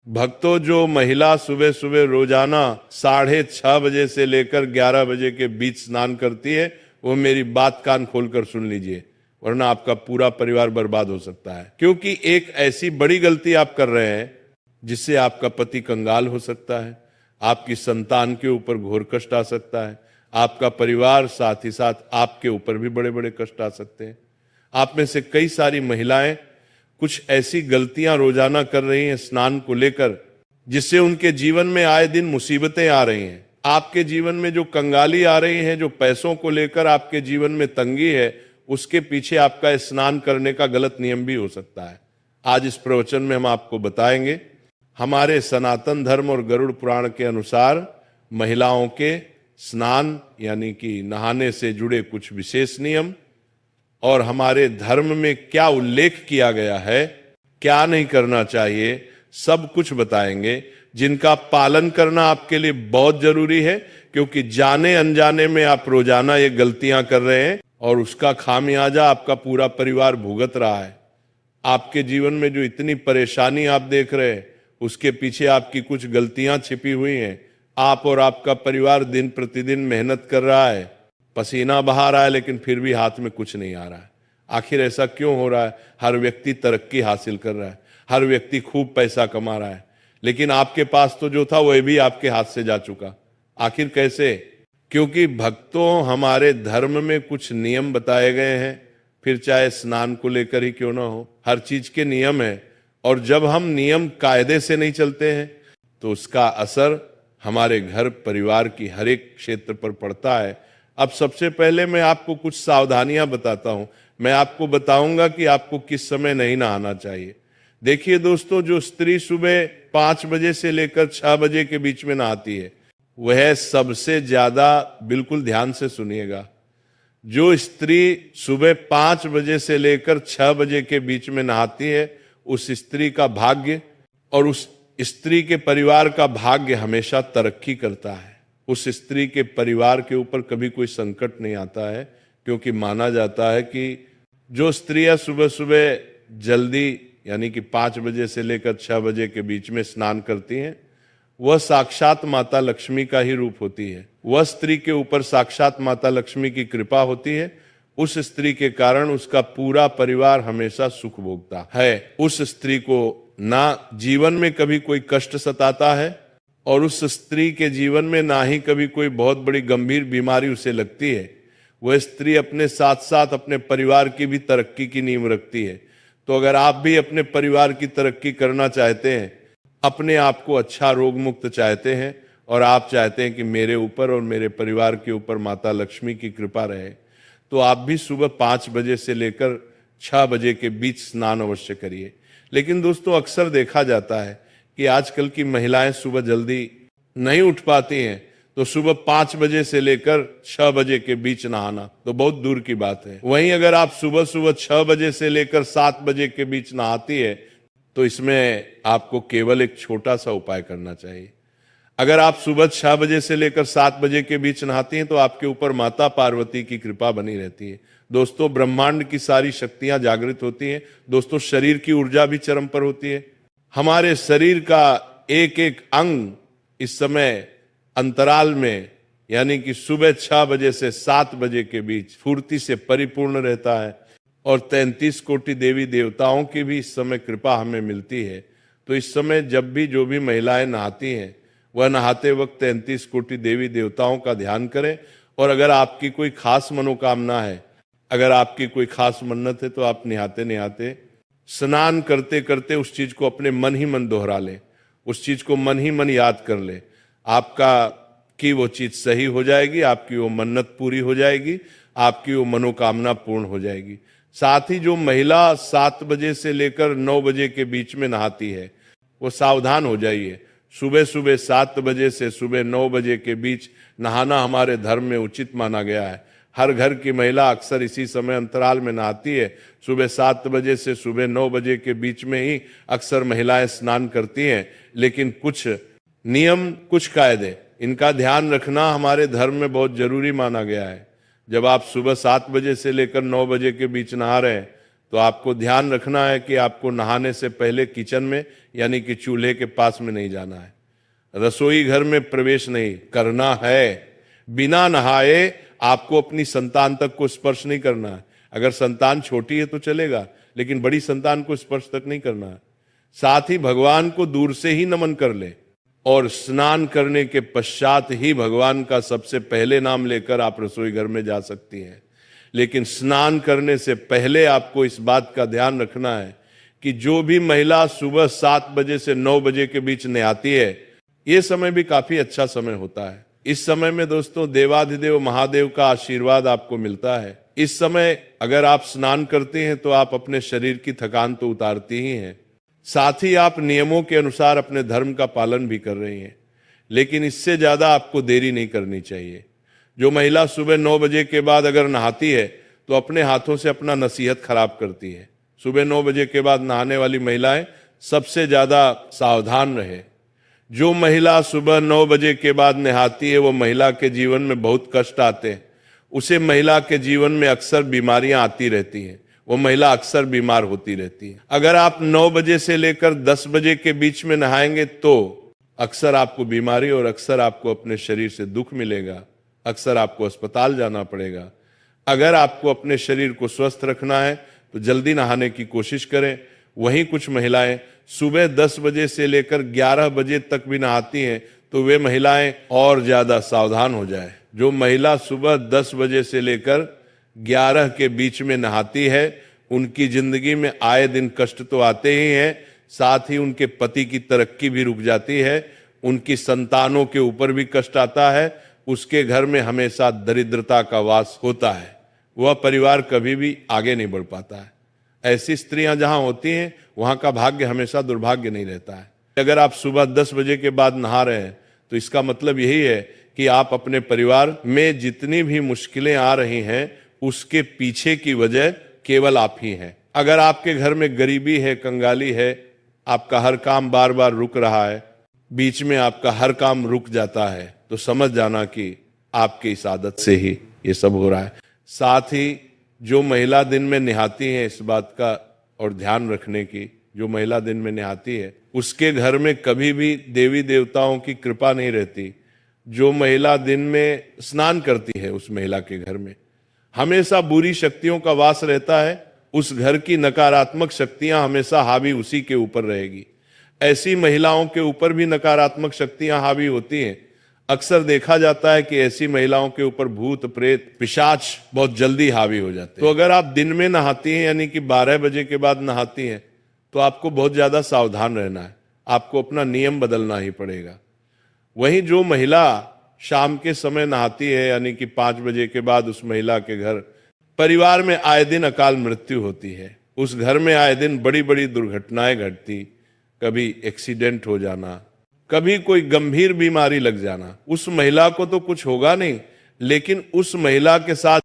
भक्तों, जो महिला सुबह सुबह रोजाना 6:30 बजे से लेकर 11 बजे के बीच स्नान करती है, वो मेरी बात कान खोलकर सुन लीजिए, वरना आपका पूरा परिवार बर्बाद हो सकता है। क्योंकि एक ऐसी बड़ी गलती आप कर रहे हैं जिससे आपका पति कंगाल हो सकता है, आपकी संतान के ऊपर घोर कष्ट आ सकता है, आपका परिवार, साथ ही साथ आपके ऊपर भी बड़े बड़े कष्ट आ सकते हैं। आप में से कई सारी महिलाएं कुछ ऐसी गलतियां रोजाना कर रही हैं स्नान को लेकर, जिससे उनके जीवन में आए दिन मुसीबतें आ रही हैं। आपके जीवन में जो कंगाली आ रही है, जो पैसों को लेकर आपके जीवन में तंगी है, उसके पीछे आपका स्नान करने का गलत नियम भी हो सकता है। आज इस प्रवचन में हम आपको बताएंगे हमारे सनातन धर्म और गरुड़ पुराण के अनुसार महिलाओं के स्नान यानी कि नहाने से जुड़े कुछ विशेष नियम, और हमारे धर्म में क्या उल्लेख किया गया है, क्या नहीं करना चाहिए, सब कुछ बताएंगे, जिनका पालन करना आपके लिए बहुत जरूरी है। क्योंकि जाने अनजाने में आप रोजाना ये गलतियां कर रहे हैं और उसका खामियाजा आपका पूरा परिवार भुगत रहा है। आपके जीवन में जो इतनी परेशानी आप देख रहे हैं, उसके पीछे आपकी कुछ गलतियां छिपी हुई हैं। आप और आपका परिवार दिन प्रतिदिन मेहनत कर रहा है, पसीना बहा रहा है, लेकिन फिर भी हाथ में कुछ नहीं आ रहा है। आखिर ऐसा क्यों हो रहा है? हर व्यक्ति तरक्की हासिल कर रहा है, हर व्यक्ति खूब पैसा कमा रहा है, लेकिन आपके पास तो जो था वह भी आपके हाथ से जा चुका। आखिर कैसे? क्योंकि भक्तों, हमारे धर्म में कुछ नियम बताए गए हैं, फिर चाहे स्नान को लेकर ही क्यों ना हो, हर चीज के नियम है। और जब हम नियम कायदे से नहीं चलते हैं तो उसका असर हमारे घर परिवार की हर एक क्षेत्र पर पड़ता है। अब सबसे पहले मैं आपको कुछ सावधानियां बताता हूं। मैं आपको बताऊंगा कि आपको किस समय नहीं नहाना चाहिए। देखिए दोस्तों, जो स्त्री सुबह 5 बजे से लेकर 6 बजे के बीच में नहाती है, वह सबसे ज्यादा, बिल्कुल ध्यान से सुनिएगा, जो स्त्री सुबह 5 बजे से लेकर 6 बजे के बीच में नहाती है, उस स्त्री का भाग्य और उस स्त्री के परिवार का भाग्य हमेशा तरक्की करता है। उस स्त्री के परिवार के ऊपर कभी कोई संकट नहीं आता है, क्योंकि माना जाता है कि जो स्त्रियां सुबह सुबह जल्दी यानी कि 5 बजे से लेकर 6 बजे के बीच में स्नान करती हैं, वह साक्षात माता लक्ष्मी का ही रूप होती है। वह स्त्री के ऊपर साक्षात माता लक्ष्मी की कृपा होती है। उस स्त्री के कारण उसका पूरा परिवार हमेशा सुख भोगता है। उस स्त्री को ना जीवन में कभी कोई कष्ट सताता है, और उस स्त्री के जीवन में ना ही कभी कोई बहुत बड़ी गंभीर बीमारी उसे लगती है। वह स्त्री अपने साथ साथ अपने परिवार की भी तरक्की की नींव रखती है। तो अगर आप भी अपने परिवार की तरक्की करना चाहते हैं, अपने आप को अच्छा रोग मुक्त चाहते हैं, और आप चाहते हैं कि मेरे ऊपर और मेरे परिवार के ऊपर माता लक्ष्मी की कृपा रहे, तो आप भी सुबह 5 बजे से लेकर 6 बजे के बीच स्नान अवश्य करिए। लेकिन दोस्तों, अक्सर देखा जाता है कि आजकल की महिलाएं सुबह जल्दी नहीं उठ पाती हैं, तो सुबह 5 बजे से लेकर 6 बजे के बीच नहाना तो बहुत दूर की बात है। वहीं अगर आप सुबह सुबह 6 बजे से लेकर 7 बजे के बीच नहाती है, तो इसमें आपको केवल एक छोटा सा उपाय करना चाहिए। अगर आप सुबह 6 बजे से लेकर 7 बजे के बीच नहाती हैं, तो आपके ऊपर माता पार्वती की कृपा बनी रहती है। दोस्तों, ब्रह्मांड की सारी शक्तियां जागृत होती हैं। दोस्तों, शरीर की ऊर्जा भी चरम पर होती है। हमारे शरीर का एक एक अंग इस समय अंतराल में यानी कि सुबह 6 बजे से 7 बजे के बीच फुर्ती से परिपूर्ण रहता है, और 33 कोटि देवी देवताओं की भी इस समय कृपा हमें मिलती है। तो इस समय जब भी जो भी महिलाएं नहाती हैं, वह नहाते वक्त 33 कोटि देवी देवताओं का ध्यान करें। और अगर आपकी कोई खास मनोकामना है, अगर आपकी कोई खास मन्नत है, तो आप नहाते नहाते, स्नान करते करते उस चीज को अपने मन ही मन दोहरा लें, उस चीज को मन ही मन याद कर ले। आपका कि वो चीज सही हो जाएगी, आपकी वो मन्नत पूरी हो जाएगी, आपकी वो मनोकामना पूर्ण हो जाएगी। साथ ही जो महिला 7 बजे से लेकर 9 बजे के बीच में नहाती है, वो सावधान हो जाइए। सुबह सुबह 7 बजे से सुबह 9 बजे के बीच नहाना हमारे धर्म में उचित माना गया है। हर घर की महिला अक्सर इसी समय अंतराल में नहाती है। सुबह 7 बजे से सुबह 9 बजे के बीच में ही अक्सर महिलाएं स्नान करती हैं। लेकिन कुछ नियम, कुछ कायदे, इनका ध्यान रखना हमारे धर्म में बहुत जरूरी माना गया है। जब आप सुबह 7 बजे से लेकर 9 बजे के बीच नहा रहे हैं, तो आपको ध्यान रखना है कि आपको नहाने से पहले किचन में यानी कि चूल्हे के पास में नहीं जाना है, रसोई घर में प्रवेश नहीं करना है। बिना नहाए आपको अपनी संतान तक को स्पर्श नहीं करना है। अगर संतान छोटी है तो चलेगा, लेकिन बड़ी संतान को स्पर्श तक नहीं करना है। साथ ही भगवान को दूर से ही नमन कर ले और स्नान करने के पश्चात ही भगवान का सबसे पहले नाम लेकर आप रसोई घर में जा सकती हैं। लेकिन स्नान करने से पहले आपको इस बात का ध्यान रखना है कि जो भी महिला सुबह 7 बजे से 9 बजे के बीच नहाती है, ये समय भी काफी अच्छा समय होता है। इस समय में दोस्तों देवाधिदेव महादेव का आशीर्वाद आपको मिलता है। इस समय अगर आप स्नान करते हैं तो आप अपने शरीर की थकान तो उतारती ही हैं, साथ ही आप नियमों के अनुसार अपने धर्म का पालन भी कर रही हैं। लेकिन इससे ज्यादा आपको देरी नहीं करनी चाहिए। जो महिला सुबह 9 बजे के बाद अगर नहाती है तो अपने हाथों से अपना नसीहत खराब करती है। सुबह 9 बजे के बाद नहाने वाली महिलाएं सबसे ज्यादा सावधान रहे। जो महिला सुबह 9 बजे के बाद नहाती है वो महिला के जीवन में बहुत कष्ट आते हैं। उसे महिला के जीवन में अक्सर बीमारियां आती रहती हैं, वो महिला अक्सर बीमार होती रहती है। अगर आप 9 बजे से लेकर 10 बजे के बीच में नहाएंगे तो अक्सर आपको बीमारी और अक्सर आपको अपने शरीर से दुख मिलेगा, अक्सर आपको अस्पताल जाना पड़ेगा। अगर आपको अपने शरीर को स्वस्थ रखना है तो जल्दी नहाने की कोशिश करें। वहीं कुछ महिलाएं सुबह 10 बजे से लेकर 11 बजे तक भी नहाती हैं, तो वे महिलाएं और ज्यादा सावधान हो जाए। जो महिला सुबह 10 बजे से लेकर 11 के बीच में नहाती है, उनकी जिंदगी में आए दिन कष्ट तो आते ही हैं, साथ ही उनके पति की तरक्की भी रुक जाती है, उनकी संतानों के ऊपर भी कष्ट आता है, उसके घर में हमेशा दरिद्रता का वास होता है, वह परिवार कभी भी आगे नहीं बढ़ पाता है। ऐसी स्त्रियां जहां होती हैं वहां का भाग्य हमेशा दुर्भाग्य नहीं रहता है। अगर आप सुबह 10 बजे के बाद नहा रहे हैं तो इसका मतलब यही है कि आप अपने परिवार में जितनी भी मुश्किलें आ रही हैं उसके पीछे की वजह केवल आप ही हैं। अगर आपके घर में गरीबी है, कंगाली है, आपका हर काम बार बार रुक रहा है, बीच में आपका हर काम रुक जाता है, तो समझ जाना कि आपकी इस आदत से ही ये सब हो रहा है। साथ ही जो महिला दिन में नहाती है, इस बात का और ध्यान रखने की, जो महिला दिन में नहाती है उसके घर में कभी भी देवी देवताओं की कृपा नहीं रहती। जो महिला दिन में स्नान करती है उस महिला के घर में हमेशा बुरी शक्तियों का वास रहता है। उस घर की नकारात्मक शक्तियां हमेशा हावी उसी के ऊपर रहेगी। ऐसी महिलाओं के ऊपर भी नकारात्मक शक्तियां हावी होती हैं। अक्सर देखा जाता है कि ऐसी महिलाओं के ऊपर भूत प्रेत पिशाच बहुत जल्दी हावी हो जाते हैं। तो अगर आप दिन में नहाती हैं यानी कि 12 बजे के बाद नहाती हैं तो आपको बहुत ज्यादा सावधान रहना है, आपको अपना नियम बदलना ही पड़ेगा। वहीं जो महिला शाम के समय नहाती है यानी कि 5 बजे के बाद, उस महिला के घर परिवार में आए दिन अकाल मृत्यु होती है। उस घर में आए दिन बड़ी बड़ी दुर्घटनाएं घटती, कभी एक्सीडेंट हो जाना, कभी कोई गंभीर बीमारी लग जाना। उस महिला को तो कुछ होगा नहीं, लेकिन उस महिला के साथ